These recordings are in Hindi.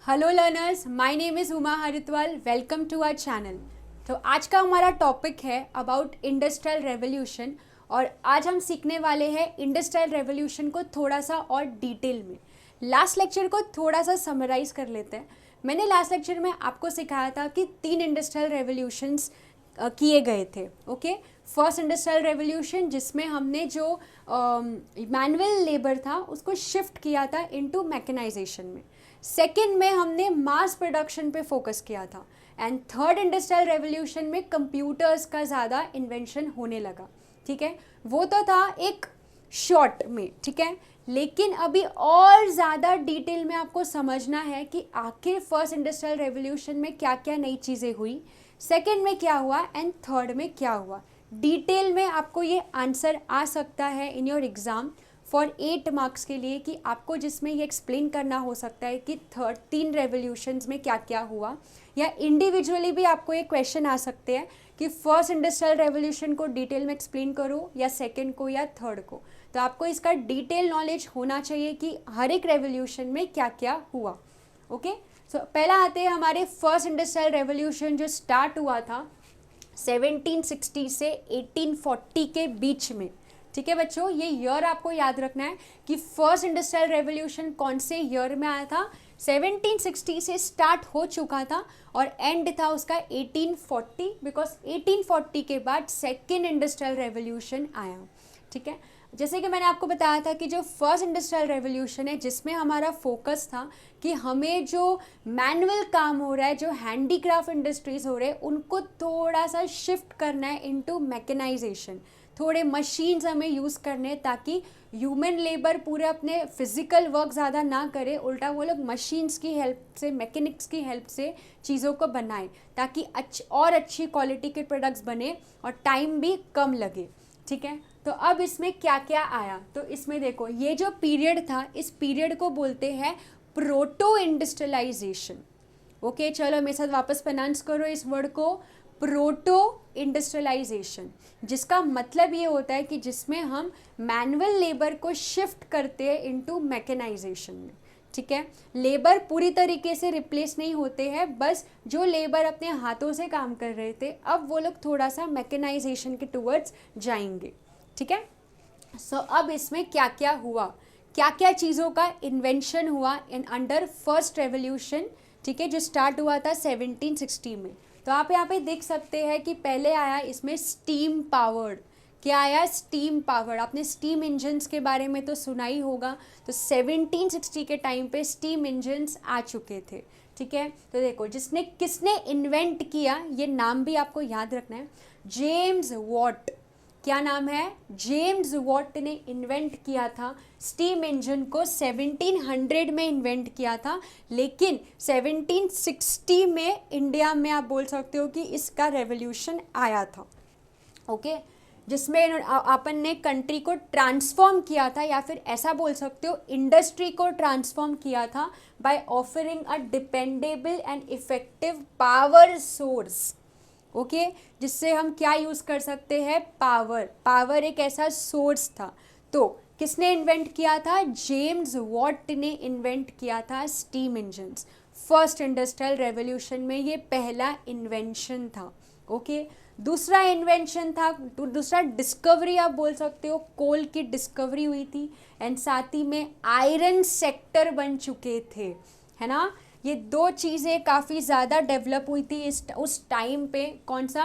Hello learners, my name is Uma Haridwal. Welcome to our channel. तो आज का हमारा टॉपिक है अबाउट इंडस्ट्रियल रेवोल्यूशन और आज हम सीखने वाले हैं इंडस्ट्रियल रेवोल्यूशन को थोड़ा सा और डिटेल में। लास्ट लेक्चर को थोड़ा सा समराइज़ कर लेते हैं। मैंने लास्ट लेक्चर में आपको सिखाया था कि 3 इंडस्ट्रियल रेवोल्यूशंस किए गए थे। ओके, फर्स्ट इंडस्ट्रियल रेवोल्यूशन जिसमें हमने जो मैनुअल लेबर था उसको शिफ्ट किया था इनटू मैकेनाइजेशन में। सेकेंड में हमने मास प्रोडक्शन पे फोकस किया था एंड थर्ड इंडस्ट्रियल रेवोल्यूशन में कंप्यूटर्स का ज़्यादा इन्वेंशन होने लगा। ठीक है, वो तो था एक शॉर्ट में। ठीक है, लेकिन अभी और ज़्यादा डिटेल में आपको समझना है कि आखिर फर्स्ट इंडस्ट्रियल रेवोल्यूशन में क्या क्या नई चीज़ें हुई, सेकेंड में क्या हुआ एंड थर्ड में क्या हुआ। डिटेल में आपको ये आंसर आ सकता है in your exam for 8 marks के लिए, कि आपको जिसमें ये एक्सप्लेन करना हो सकता है कि 3 रेवोल्यूशंस में क्या क्या हुआ, या इंडिविजुअली भी आपको ये क्वेश्चन आ सकते हैं कि फर्स्ट इंडस्ट्रियल रेवोल्यूशन को डिटेल में एक्सप्लेन करो या सेकेंड को या थर्ड को। तो आपको इसका डिटेल नॉलेज होना चाहिए कि हर एक रेवोल्यूशन में क्या क्या हुआ। ओके, सो पहला आते हैं हमारे फर्स्ट इंडस्ट्रियल रेवोल्यूशन जो स्टार्ट हुआ था 1760 से 1840 के बीच में। ठीक है बच्चों, ये ईयर आपको याद रखना है कि फर्स्ट इंडस्ट्रियल रेवोल्यूशन कौन से ईयर में आया था। 1760 से स्टार्ट हो चुका था और एंड था उसका 1840, बिकॉज 1840 के बाद सेकेंड इंडस्ट्रियल रेवोल्यूशन आया। ठीक है, जैसे कि मैंने आपको बताया था कि जो फर्स्ट इंडस्ट्रियल रेवोल्यूशन है जिसमें हमारा फोकस था कि हमें जो मैनुअल काम हो रहा है, जो हैंडीक्राफ्ट इंडस्ट्रीज हो रहे हैं, उनको थोड़ा सा शिफ्ट करना है इनटू मैकेनाइजेशन। थोड़े मशीन्स हमें यूज़ करने ताकि ह्यूमन लेबर पूरे अपने फिजिकल वर्क ज़्यादा ना करे, उल्टा वो लोग मशीन्स की हेल्प से, मैकेनिक्स की हेल्प से चीज़ों को बनाएं ताकि अच्छी क्वालिटी के प्रोडक्ट्स बने और टाइम भी कम लगे। ठीक है, तो अब इसमें क्या क्या आया, तो इसमें देखो ये जो पीरियड था, इस पीरियड को बोलते हैं प्रोटो इंडस्ट्रियलाइजेशन। ओके, चलो मेरे साथ वापस प्रोनाउंस करो इस वर्ड को, प्रोटो इंडस्ट्रियलाइजेशन, जिसका मतलब ये होता है कि जिसमें हम मैनुअल लेबर को शिफ्ट करते हैं इनटू मैकेनाइजेशन में। ठीक है, लेबर पूरी तरीके से रिप्लेस नहीं होते हैं, बस जो लेबर अपने हाथों से काम कर रहे थे अब वो लोग थोड़ा सा मैकेनाइजेशन के टूवर्ड्स जाएंगे। ठीक है, सो अब इसमें क्या क्या हुआ, क्या क्या चीज़ों का इन्वेंशन हुआ इन अंडर फर्स्ट रेवोल्यूशन। ठीक है, जो स्टार्ट हुआ था 1760 में। तो आप यहाँ पे देख सकते हैं कि पहले आया इसमें स्टीम पावर्ड। क्या आया? Steam powered. आपने स्टीम इंजन्स के बारे में तो सुना ही होगा। तो 1760 के टाइम पे स्टीम इंजन्स आ चुके थे। ठीक है, तो देखो किसने इन्वेंट किया, ये नाम भी आपको याद रखना है, जेम्स वॉट। क्या नाम है? जेम्स वॉट ने इन्वेंट किया था स्टीम इंजन को। 1700 में इन्वेंट किया था, लेकिन 1760 में इंडिया में आप बोल सकते हो कि इसका रेवोल्यूशन आया था। ओके, जिसमें अपन ने कंट्री को ट्रांसफॉर्म किया था, या फिर ऐसा बोल सकते हो इंडस्ट्री को ट्रांसफॉर्म किया था by offering a dependable and effective power source. Okay, जिससे हम क्या यूज़ कर सकते हैं? पावर एक ऐसा सोर्स था। तो किसने इन्वेंट किया था? जेम्स वॉट ने इन्वेंट किया था steam engines. First industrial revolution में ये पहला इन्वेंशन था। ओके, दूसरा इन्वेंशन था, दूसरा डिस्कवरी आप बोल सकते हो, कोल की डिस्कवरी हुई थी एंड साथ ही में आयरन सेक्टर बन चुके थे, है ना। ये दो चीज़ें काफ़ी ज़्यादा डेवलप हुई थी उस टाइम पे। कौन सा?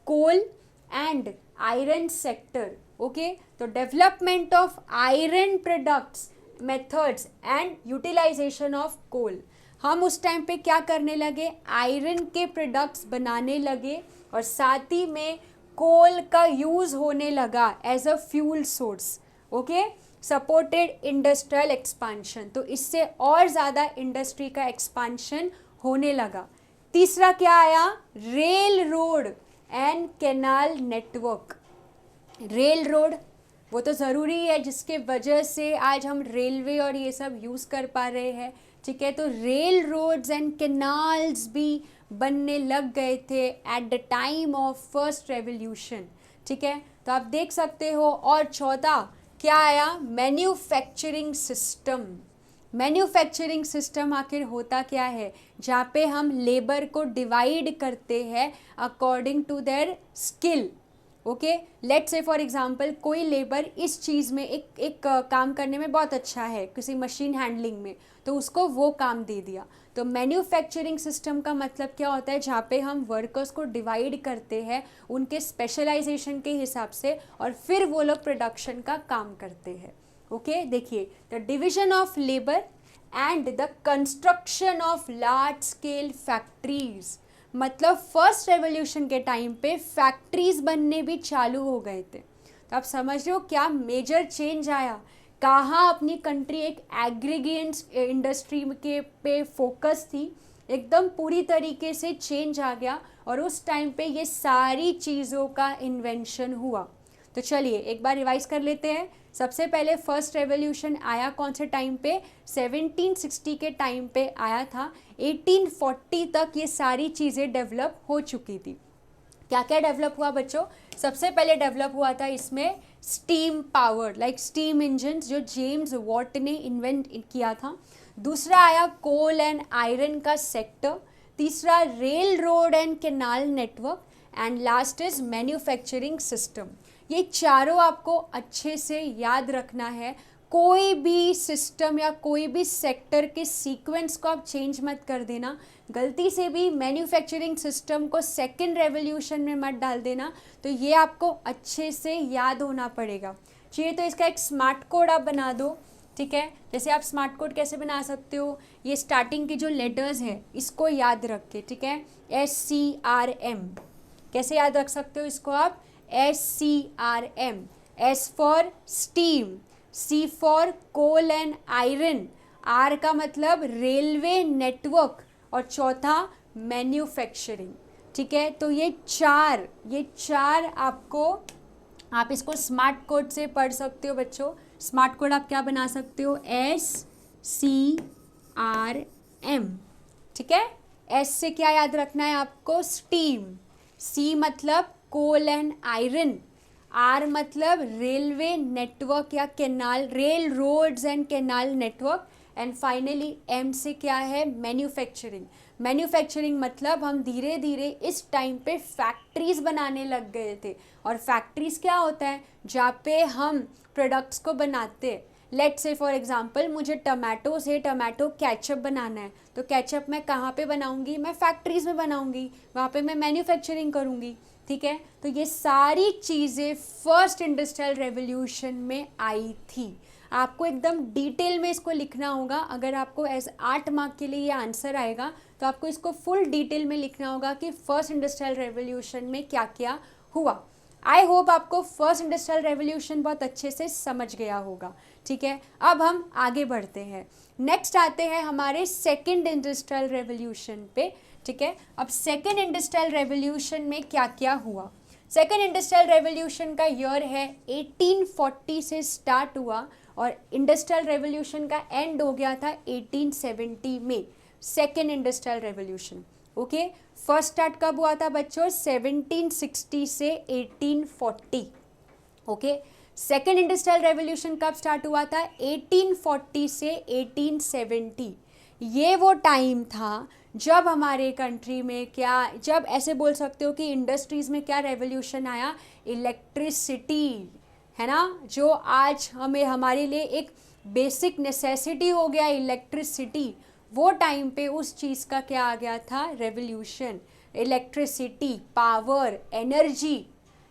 Coal and iron sector. Okay, तो development of iron products, methods and utilisation of coal. हम उस टाइम पे क्या करने लगे? आयरन के प्रोडक्ट्स बनाने लगे और साथ ही में कोल का यूज़ होने लगा as a fuel source. Okay, supported industrial expansion, तो इससे और ज़्यादा इंडस्ट्री का एक्सपांशन होने लगा। तीसरा क्या आया? Rail road and canal network. Rail road वो तो ज़रूरी है, जिसके वजह से आज हम रेलवे और ये सब यूज़ कर पा रहे हैं। ठीक है, तो रेल रोड्स एंड कैनाल्स भी बनने लग गए थे at the time of first revolution. ठीक है, तो आप देख सकते हो। और चौथा क्या आया? Manufacturing system. मैन्युफैक्चरिंग सिस्टम आखिर होता क्या है, जहाँ पे हम लेबर को डिवाइड करते हैं according to their skill. Okay, let's say for example कोई लेबर इस चीज़ में एक काम करने में बहुत अच्छा है, किसी मशीन हैंडलिंग में, तो उसको वो काम दे दिया। तो मैन्युफैक्चरिंग सिस्टम का मतलब क्या होता है, जहाँ पे हम वर्कर्स को डिवाइड करते हैं उनके स्पेशलाइजेशन के हिसाब से, और फिर वो लोग प्रोडक्शन का काम करते हैं। ओके, देखिए, the division of labour and the construction of large scale factories, मतलब फर्स्ट रेवोल्यूशन के टाइम पे फैक्ट्रीज बनने भी चालू हो गए थे। तो आप समझ रहे हो क्या मेजर चेंज आया, कहाँ अपनी कंट्री एक एग्रीगेंट्स इंडस्ट्री के पे फोकस थी, एकदम पूरी तरीके से चेंज आ गया, और उस टाइम पे ये सारी चीज़ों का इन्वेंशन हुआ। तो चलिए एक बार रिवाइज कर लेते हैं। सबसे पहले फर्स्ट रेवोल्यूशन आया कौन से टाइम पे, 1760 के टाइम पे आया था। 1840 तक ये सारी चीज़ें डेवलप हो चुकी थी। क्या क्या डेवलप हुआ बच्चों, सबसे पहले डेवलप हुआ था इसमें steam power, like steam engine, जो जेम्स वॉट ने इन्वेंट किया था। दूसरा आया कोल एंड आयरन का सेक्टर। तीसरा rail road and canal network. And last is manufacturing system. ये चारों आपको अच्छे से याद रखना है। कोई भी सिस्टम या कोई भी सेक्टर के सीक्वेंस को आप चेंज मत कर देना। गलती से भी मैन्युफैक्चरिंग सिस्टम को सेकंड रेवोल्यूशन में मत डाल देना। तो ये आपको अच्छे से याद होना पड़ेगा। चाहिए तो इसका एक स्मार्ट कोड आप बना दो, ठीक है। जैसे आप स्मार्ट कोड कैसे बना सकते हो, ये स्टार्टिंग के जो लेटर्स हैं इसको याद रख के, ठीक है, SCRM। कैसे याद रख सकते हो इसको आप, SCRM। S for steam, C for coal and iron, R का मतलब रेलवे नेटवर्क, और चौथा मैन्युफैक्चरिंग, ठीक है। तो ये चार आपको, आप इसको स्मार्ट कोड से पढ़ सकते हो बच्चों। स्मार्ट कोड आप क्या बना सकते हो, SCRM, ठीक है। S से क्या याद रखना है आपको, स्टीम। C मतलब कोल एंड आयरन। R मतलब रेलवे नेटवर्क या canal, rail roads and canal network. And finally M से क्या है, मैन्युफैक्चरिंग। मैन्युफैक्चरिंग मतलब हम धीरे धीरे इस टाइम पे फैक्ट्रीज बनाने लग गए थे। और फैक्ट्रीज क्या होता है, जहाँ पे हम प्रोडक्ट्स को बनाते हैं। लेट्स से फॉर एग्जांपल मुझे टमाटो से टमाटो केचप बनाना है, तो केचप मैं कहाँ पे बनाऊंगी, मैं फैक्ट्रीज में बनाऊंगी, वहाँ पे मैं मैन्युफैक्चरिंग करूँगी, ठीक है। तो ये सारी चीज़ें फर्स्ट इंडस्ट्रियल रेवोल्यूशन में आई थी। आपको एकदम डिटेल में इसको लिखना होगा। अगर आपको एज 8 मार्क के लिए ये आंसर आएगा तो आपको इसको फुल डिटेल में लिखना होगा कि फर्स्ट इंडस्ट्रियल रेवोल्यूशन में क्या क्या हुआ। आई होप आपको फर्स्ट इंडस्ट्रियल रेवोल्यूशन बहुत अच्छे से समझ गया होगा, ठीक है। अब हम आगे बढ़ते हैं, नेक्स्ट आते हैं हमारे सेकेंड इंडस्ट्रियल रेवोल्यूशन पे, ठीक है। अब सेकेंड इंडस्ट्रियल रेवोल्यूशन में क्या क्या हुआ। सेकेंड इंडस्ट्रियल रेवोल्यूशन का ईयर है 1840 से स्टार्ट हुआ, और इंडस्ट्रियल रेवोल्यूशन का एंड हो गया था 1870 में। Second industrial revolution, okay. First start कब हुआ था बच्चों, 1760 से 1840, ओके। सेकेंड इंडस्ट्रियल रेवोल्यूशन कब स्टार्ट हुआ था, 1840 से 1870। ये वो टाइम था जब हमारे कंट्री में क्या, जब ऐसे बोल सकते हो कि इंडस्ट्रीज़ में क्या रेवोल्यूशन आया, इलेक्ट्रिसिटी, है ना, जो आज हमें हमारे लिए एक बेसिक नेसेसिटी हो गया इलेक्ट्रिसिटी। वो टाइम पे उस चीज़ का क्या आ गया था, रेवोल्यूशन। इलेक्ट्रिसिटी, पावर, एनर्जी,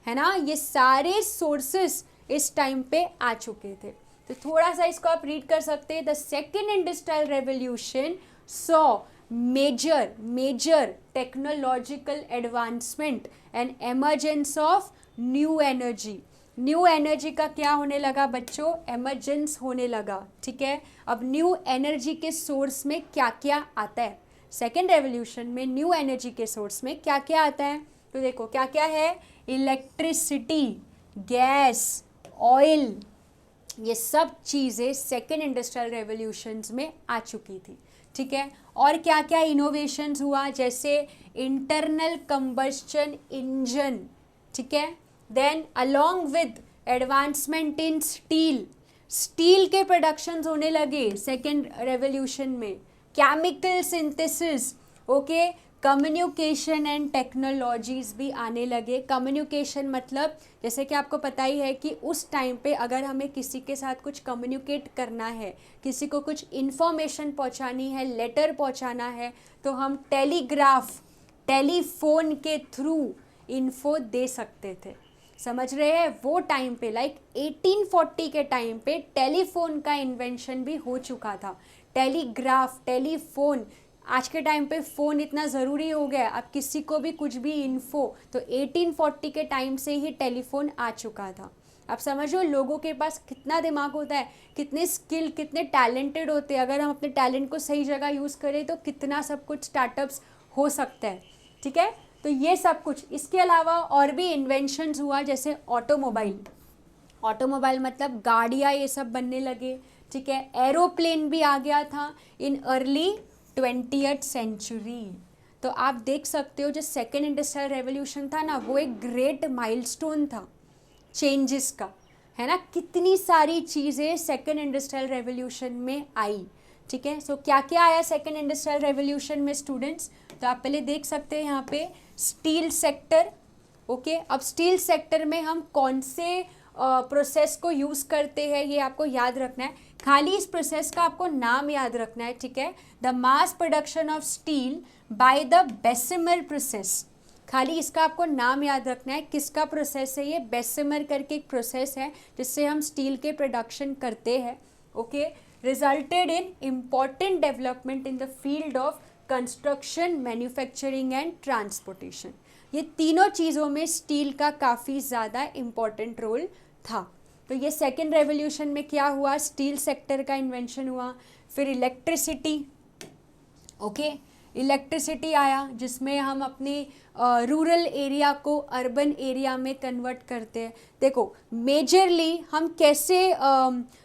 है ना, ये सारे सोर्सेस इस टाइम पे आ चुके थे। तो थोड़ा सा इसको आप रीड कर सकते हैं। The second industrial revolution saw major technological advancement and emergence of new energy. New energy का क्या होने लगा बच्चों, एमरजेंस होने लगा, ठीक है। अब न्यू एनर्जी के सोर्स में क्या क्या आता है, सेकेंड रेवोल्यूशन में न्यू एनर्जी के सोर्स में क्या क्या आता है, तो देखो क्या क्या है, इलेक्ट्रिसिटी, गैस, ऑयल, ये सब चीज़ें सेकेंड इंडस्ट्रियल रेवोल्यूशंस में आ चुकी थी, ठीक है। और क्या क्या इनोवेशंस हुआ, जैसे इंटरनल कंबस्शन इंजन, ठीक है। Then along with advancement in steel, steel के प्रोडक्शंस होने लगे सेकेंड रेवोल्यूशन में, chemical synthesis, okay, communication and technologies भी आने लगे। कम्युनिकेशन मतलब जैसे कि आपको पता ही है कि उस टाइम पे अगर हमें किसी के साथ कुछ कम्युनिकेट करना है, किसी को कुछ इन्फॉर्मेशन पहुंचानी है, लेटर पहुंचाना है, तो हम टेलीग्राफ, टेलीफोन के थ्रू इन्फो दे सकते थे। समझ रहे हैं? वो टाइम पे लाइक 1840 के टाइम पे टेलीफोन का इन्वेंशन भी हो चुका था। टेलीग्राफ, टेलीफोन, आज के टाइम पे फ़ोन इतना ज़रूरी हो गया, अब किसी को भी कुछ भी इन्फो, तो 1840 के टाइम से ही टेलीफोन आ चुका था। अब समझो लोगों के पास कितना दिमाग होता है, कितने स्किल, कितने टैलेंटेड होते हैं। अगर हम अपने टैलेंट को सही जगह यूज़ करें तो कितना सब कुछ स्टार्टअप्स हो सकता है। ठीक है, तो ये सब कुछ, इसके अलावा और भी इन्वेंशंस हुआ, जैसे ऑटोमोबाइल। ऑटोमोबाइल मतलब गाड़ियाँ ये सब बनने लगे। ठीक है, एरोप्लेन भी आ गया था इन अर्ली 20th सेंचुरी। तो आप देख सकते हो जो सेकेंड इंडस्ट्रियल रेवोल्यूशन था ना, वो एक ग्रेट माइलस्टोन था चेंजेस का, है ना। कितनी सारी चीज़ें सेकेंड इंडस्ट्रियल रेवोल्यूशन में आई। ठीक है, सो क्या क्या आया सेकेंड इंडस्ट्रियल रेवोल्यूशन में स्टूडेंट्स? तो आप पहले देख सकते हैं यहाँ पे स्टील सेक्टर। ओके, अब स्टील सेक्टर में हम कौन से प्रोसेस को यूज़ करते हैं ये आपको याद रखना है। खाली इस प्रोसेस का आपको नाम याद रखना है। ठीक है, the mass production of steel by the Bessemer process, खाली इसका आपको नाम याद रखना है। किसका प्रोसेस है ये? बेसिमर करके एक प्रोसेस है जिससे हम स्टील के प्रोडक्शन करते हैं। Okay, resulted in important development in the field of construction, manufacturing and transportation. ये तीनों चीज़ों में स्टील का काफ़ी ज़्यादा इम्पॉर्टेंट रोल था। तो ये सेकेंड रेवोल्यूशन में क्या हुआ? स्टील सेक्टर का इन्वेंशन हुआ। फिर इलेक्ट्रिसिटी, ओके, इलेक्ट्रिसिटी आया जिसमें हम अपने रूरल एरिया को अर्बन एरिया में कन्वर्ट करते हैं। देखो मेजरली हम कैसे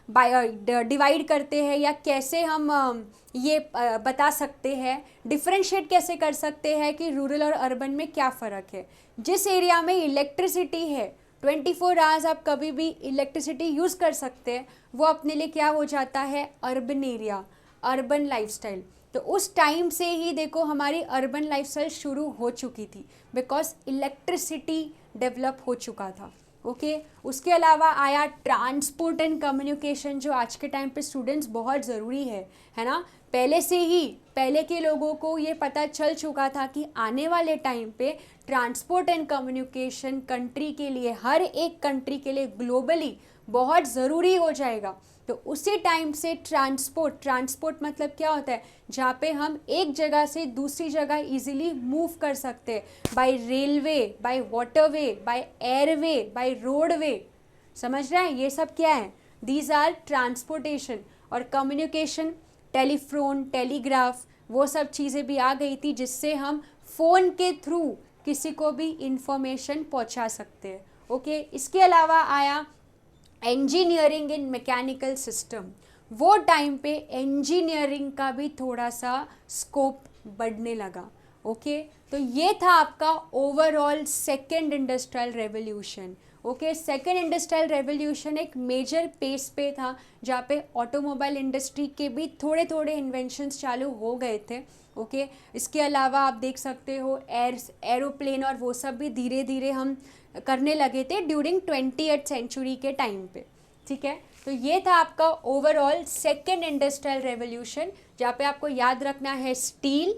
डिवाइड करते हैं या कैसे हम ये बता सकते हैं, डिफ्रेंशिएट कैसे कर सकते हैं कि रूरल और अर्बन में क्या फ़र्क है। जिस एरिया में इलेक्ट्रिसिटी है 24 आवर्स आप कभी भी इलेक्ट्रिसिटी यूज़ कर सकते हैं, वो अपने लिए क्या हो जाता है? Urban area, urban lifestyle. तो उस टाइम से ही देखो हमारी अर्बन लाइफस्टाइल शुरू हो चुकी थी, बिकॉज इलेक्ट्रिसिटी डेवलप हो चुका था। ओके, उसके अलावा आया ट्रांसपोर्ट एंड कम्युनिकेशन, जो आज के टाइम पे स्टूडेंट्स बहुत ज़रूरी है ना। पहले से ही पहले के लोगों को ये पता चल चुका था कि आने वाले टाइम पे ट्रांसपोर्ट एंड कम्युनिकेशन कंट्री के लिए, हर एक कंट्री के लिए ग्लोबली बहुत ज़रूरी हो जाएगा। तो उसी टाइम से ट्रांसपोर्ट मतलब क्या होता है? जहाँ पे हम एक जगह से दूसरी जगह इजीली मूव कर सकते हैं, by railway, by waterway, by airway, by roadway. समझ रहे हैं? ये सब क्या है? These are transportation. और कम्युनिकेशन, टेलीफोन, टेलीग्राफ, वो सब चीज़ें भी आ गई थी जिससे हम फ़ोन के थ्रू किसी को भी इंफॉर्मेशन पहुंचा सकते हैं। ओके, इसके अलावा आया इंजीनियरिंग इन मैकेनिकल सिस्टम। वो टाइम पे इंजीनियरिंग का भी थोड़ा सा स्कोप बढ़ने लगा। ओके, तो ये था आपका overall second industrial revolution. Okay, second industrial revolution एक मेजर पेस पे था जहाँ पे ऑटोमोबाइल इंडस्ट्री के भी थोड़े थोड़े इन्वेंशंस चालू हो गए थे। ओके, इसके अलावा आप देख सकते हो एरोप्लेन और वो सब भी धीरे धीरे हम करने लगे थे ड्यूरिंग 20th सेंचुरी के टाइम पे। ठीक है, तो ये था आपका ओवरऑल सेकेंड इंडस्ट्रियल रेवोल्यूशन, जहाँ पे आपको याद रखना है steel,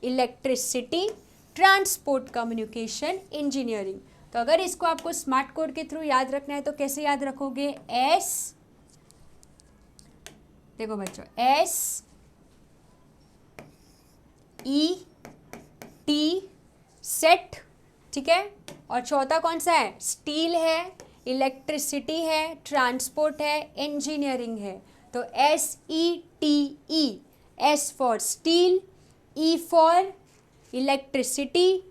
electricity, transport, communication, engineering. तो अगर इसको आपको स्मार्ट कोड के थ्रू याद रखना है तो कैसे याद रखोगे? देखो बच्चों, SET सेट। ठीक है, और चौथा कौन सा है? स्टील है, इलेक्ट्रिसिटी है, ट्रांसपोर्ट है, इंजीनियरिंग है। तो SETE, S for steel, E for electricity,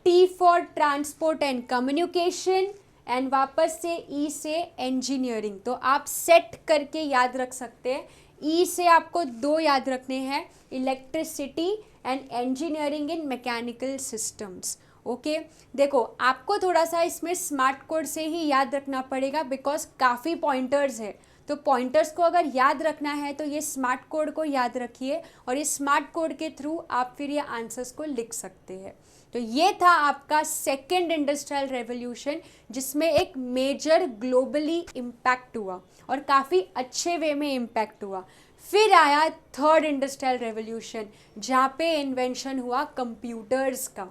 T for transport and communication, and वापस से E से इंजीनियरिंग। तो आप सेट करके याद रख सकते हैं। E से आपको 2 याद रखने हैं, electricity and engineering in mechanical systems. Okay, देखो आपको थोड़ा सा इसमें स्मार्ट कोड से ही याद रखना पड़ेगा बिकॉज काफ़ी पॉइंटर्स है, तो पॉइंटर्स को अगर याद रखना है तो ये स्मार्ट कोड को याद रखिए और इस स्मार्ट कोड के थ्रू आप फिर ये आंसर्स को लिख सकते हैं। तो ये था आपका सेकेंड इंडस्ट्रियल रेवोल्यूशन, जिसमें एक मेजर ग्लोबली इम्पैक्ट हुआ और काफ़ी अच्छे वे में इम्पैक्ट हुआ। फिर आया थर्ड इंडस्ट्रियल रेवोल्यूशन, जहाँ पे इन्वेंशन हुआ कंप्यूटर्स का,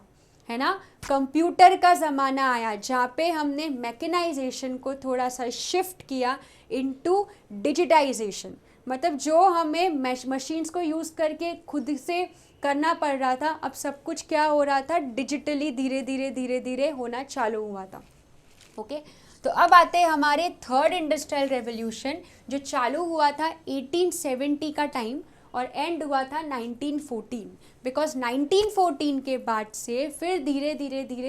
है ना। कंप्यूटर का ज़माना आया जहाँ पे हमने मैकेनाइजेशन को थोड़ा सा शिफ्ट किया इनटू डिजिटाइजेशन। मतलब जो हमें मशीन्स को यूज़ करके खुद से करना पड़ रहा था, अब सब कुछ क्या हो रहा था, डिजिटली धीरे धीरे होना चालू हुआ था। ओके, तो अब आते हैं हमारे थर्ड इंडस्ट्रियल रेवोल्यूशन, जो चालू हुआ था 1870 का टाइम और एंड हुआ था 1914। बिकॉज 1914 के बाद से फिर धीरे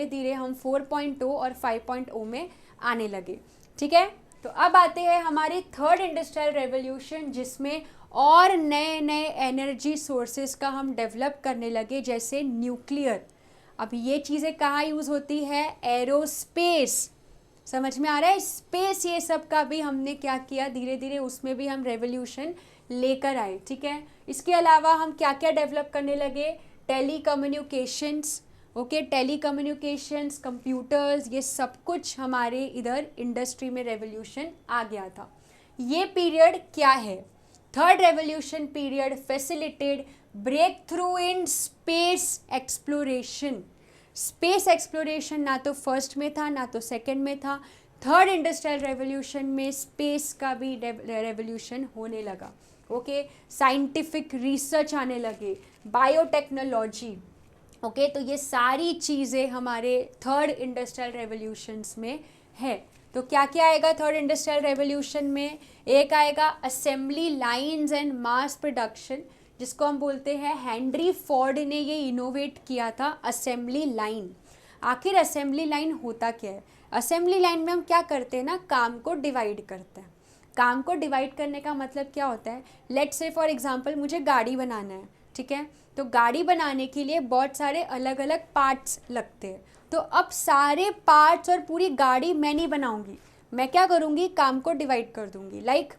धीरे हम 4.0 और 5.0 में आने लगे। ठीक है, तो अब आते हैं हमारे थर्ड इंडस्ट्रियल रेवोल्यूशन, जिसमें और नए नए एनर्जी सोर्सेज का हम डेवलप करने लगे, जैसे न्यूक्लियर। अब ये चीज़ें कहाँ यूज़ होती है, एरोस्पेस। समझ में आ रहा है, स्पेस ये सब का भी हमने क्या किया, धीरे धीरे उसमें भी हम रेवोल्यूशन लेकर आए। ठीक है, इसके अलावा हम क्या क्या डेवलप करने लगे, telecommunications. Okay, telecommunications, computers, ये सब कुछ हमारे इधर इंडस्ट्री में रेवोल्यूशन आ गया था। ये पीरियड क्या है, third revolution period facilitated breakthrough in space exploration. Space exploration ना तो फर्स्ट में था ना तो सेकंड में था, थर्ड इंडस्ट्रियल रेवोल्यूशन में स्पेस का भी रेवोल्यूशन होने लगा। ओके, साइंटिफिक रिसर्च आने लगे, बायोटेक्नोलॉजी। ओके, तो ये सारी चीज़ें हमारे थर्ड इंडस्ट्रियल रेवोल्यूशंस में है। तो क्या क्या आएगा थर्ड इंडस्ट्रियल रेवोल्यूशन में, एक आएगा assembly lines and mass production, जिसको हम बोलते हैं हेनरी फोर्ड ने ये इनोवेट किया था, असेंबली लाइन। आखिर असेंबली लाइन होता क्या है, असेंबली लाइन में हम क्या करते हैं ना, काम को डिवाइड करते हैं। काम को डिवाइड करने का मतलब क्या होता है, लेट्स से फॉर एग्जांपल मुझे गाड़ी बनाना है। ठीक है, तो गाड़ी बनाने के लिए बहुत सारे अलग अलग पार्ट्स लगते हैं। तो अब सारे पार्ट्स और पूरी गाड़ी मैं नहीं बनाऊंगी, मैं क्या करूँगी, काम को डिवाइड कर दूंगी। लाइक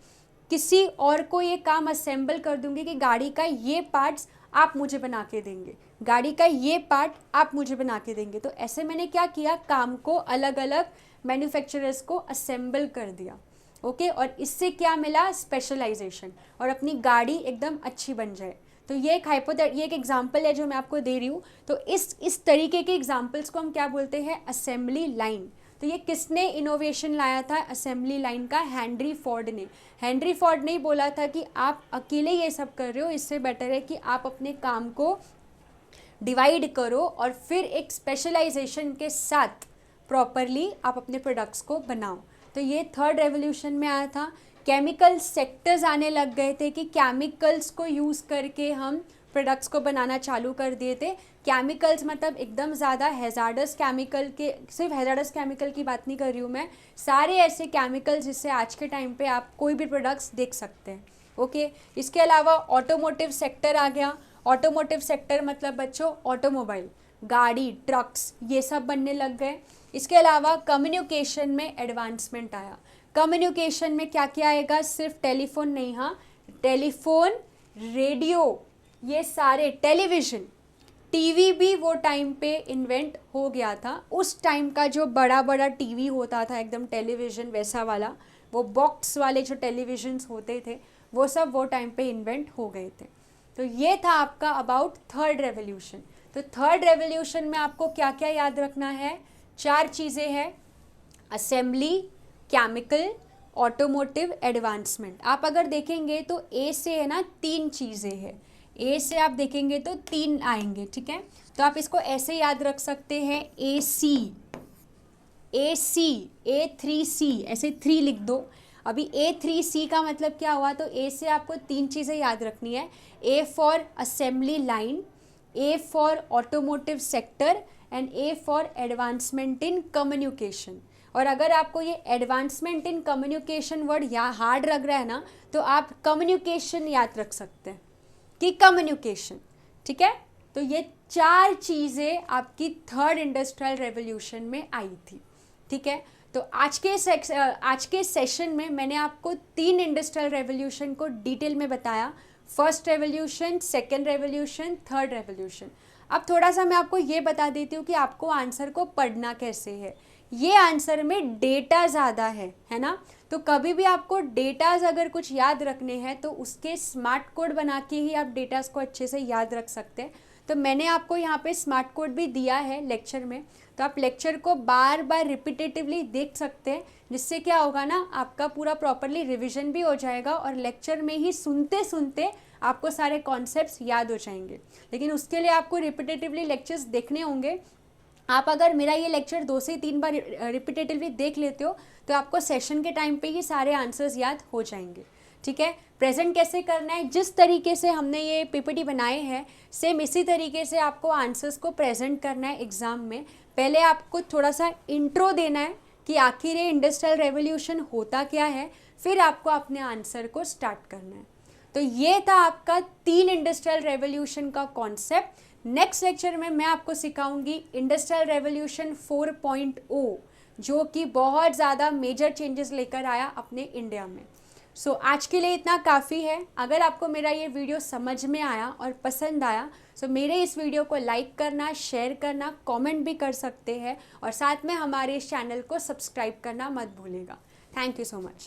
किसी और को ये काम असेंबल कर दूंगी कि गाड़ी का ये पार्ट्स आप मुझे बना के देंगे, गाड़ी का ये पार्ट आप मुझे बना के देंगे। तो ऐसे मैंने क्या किया, काम को अलग अलग मैन्युफैक्चरर्स को असेंबल कर दिया। ओके, और इससे क्या मिला, स्पेशलाइजेशन, और अपनी गाड़ी एकदम अच्छी बन जाए। तो ये एक एग्जाम्पल है जो मैं आपको दे रही हूँ। तो इस तरीके के एग्जाम्पल्स को हम क्या बोलते हैं, असेंबली लाइन। तो ये किसने इनोवेशन लाया था असेंबली लाइन का, हेनरी फोर्ड ने। हेनरी फोर्ड ने ही बोला था कि आप अकेले ये सब कर रहे हो, इससे बेटर है कि आप अपने काम को डिवाइड करो और फिर एक स्पेशलाइजेशन के साथ प्रॉपरली आप अपने प्रोडक्ट्स को बनाओ। तो ये थर्ड रेवोल्यूशन में आया था। केमिकल सेक्टर्स आने लग गए थे कि केमिकल्स को यूज़ करके हम प्रोडक्ट्स को बनाना चालू कर दिए थे। केमिकल्स मतलब एकदम ज़्यादा हैज़ार्डस केमिकल के, सिर्फ हैज़ार्डस केमिकल की बात नहीं कर रही हूँ मैं, सारे ऐसे केमिकल्स जिससे आज के टाइम पे आप कोई भी प्रोडक्ट्स देख सकते हैं। ओके, इसके अलावा ऑटोमोटिव सेक्टर आ गया। ऑटोमोटिव सेक्टर मतलब बच्चों ऑटोमोबाइल, गाड़ी, ट्रक्स, ये सब बनने लग गए। इसके अलावा कम्युनिकेशन में एडवांसमेंट आया। कम्युनिकेशन में क्या क्या आएगा, सिर्फ टेलीफोन नहीं, हाँ, टेलीफोन, रेडियो, ये सारे, टेलीविज़न, टीवी भी वो टाइम पे इन्वेंट हो गया था। उस टाइम का जो बड़ा बड़ा टीवी होता था, एकदम टेलीविज़न वैसा वाला, वो बॉक्स वाले जो टेलीविज़न्स होते थे, वो सब वो टाइम पे इन्वेंट हो गए थे। तो ये था आपका अबाउट थर्ड रेवोल्यूशन। तो थर्ड रेवोल्यूशन में आपको क्या क्या याद रखना है, 4 चीज़ें हैं, असेंबली, केमिकल, ऑटोमोटिव, एडवांसमेंट। आप अगर देखेंगे तो ए से है ना 3 चीज़ें हैं, ए से आप देखेंगे तो 3 आएंगे। ठीक है, तो आप इसको ऐसे याद रख सकते हैं, ए सी, A3C, ऐसे 3 लिख दो। अभी A3C का मतलब क्या हुआ, तो ए से आपको 3 चीज़ें याद रखनी है, A for assembly line, A for automotive sector and A for advancement in communication. और अगर आपको ये एडवांसमेंट इन कम्युनिकेशन वर्ड या हार्ड लग रहा है ना, तो आप कम्युनिकेशन याद रख सकते हैं कि कम्युनिकेशन। ठीक है, तो ये 4 चीज़ें आपकी थर्ड इंडस्ट्रियल रेवोल्यूशन में आई थी। ठीक है, तो आज के सेशन में मैंने आपको 3 इंडस्ट्रियल रेवोल्यूशन को डिटेल में बताया। First revolution, second revolution, third revolution. अब थोड़ा सा मैं आपको ये बता देती हूँ कि आपको आंसर को पढ़ना कैसे है। ये आंसर में डेटा ज़्यादा है ना, तो कभी भी आपको डेटाज अगर कुछ याद रखने हैं तो उसके स्मार्ट कोड बना के ही आप डेटाज को अच्छे से याद रख सकते हैं। तो मैंने आपको यहाँ पे स्मार्ट कोड भी दिया है लेक्चर में, तो आप लेक्चर को बार बार रिपीटेटिवली देख सकते हैं, जिससे क्या होगा ना, आपका पूरा प्रॉपरली रिविजन भी हो जाएगा और लेक्चर में ही सुनते सुनते आपको सारे कॉन्सेप्ट्स याद हो जाएंगे। लेकिन उसके लिए आपको रिपीटेटिवली लेक्चर्स देखने होंगे। आप अगर मेरा ये लेक्चर 2 से 3 बार रिपीटेटिवली देख लेते हो तो आपको सेशन के टाइम पे ही सारे आंसर्स याद हो जाएंगे। ठीक है, प्रेजेंट कैसे करना है, जिस तरीके से हमने ये पीपीटी बनाए हैं सेम इसी तरीके से आपको आंसर्स को प्रेजेंट करना है एग्ज़ाम में। पहले आपको थोड़ा सा इंट्रो देना है कि आखिर ये इंडस्ट्रियल रेवोल्यूशन होता क्या है, फिर आपको अपने आंसर को स्टार्ट करना है। तो ये था आपका 3 इंडस्ट्रियल रेवोल्यूशन का कॉन्सेप्ट। नेक्स्ट लेक्चर में मैं आपको सिखाऊंगी इंडस्ट्रियल रेवोल्यूशन 4.0, जो कि बहुत ज़्यादा मेजर चेंजेस लेकर आया अपने इंडिया में। सो आज के लिए इतना काफ़ी है। अगर आपको मेरा ये वीडियो समझ में आया और पसंद आया सो मेरे इस वीडियो को लाइक करना, शेयर करना, कमेंट भी कर सकते हैं और साथ में हमारे इस चैनल को सब्सक्राइब करना मत भूलिएगा। Thank you so much.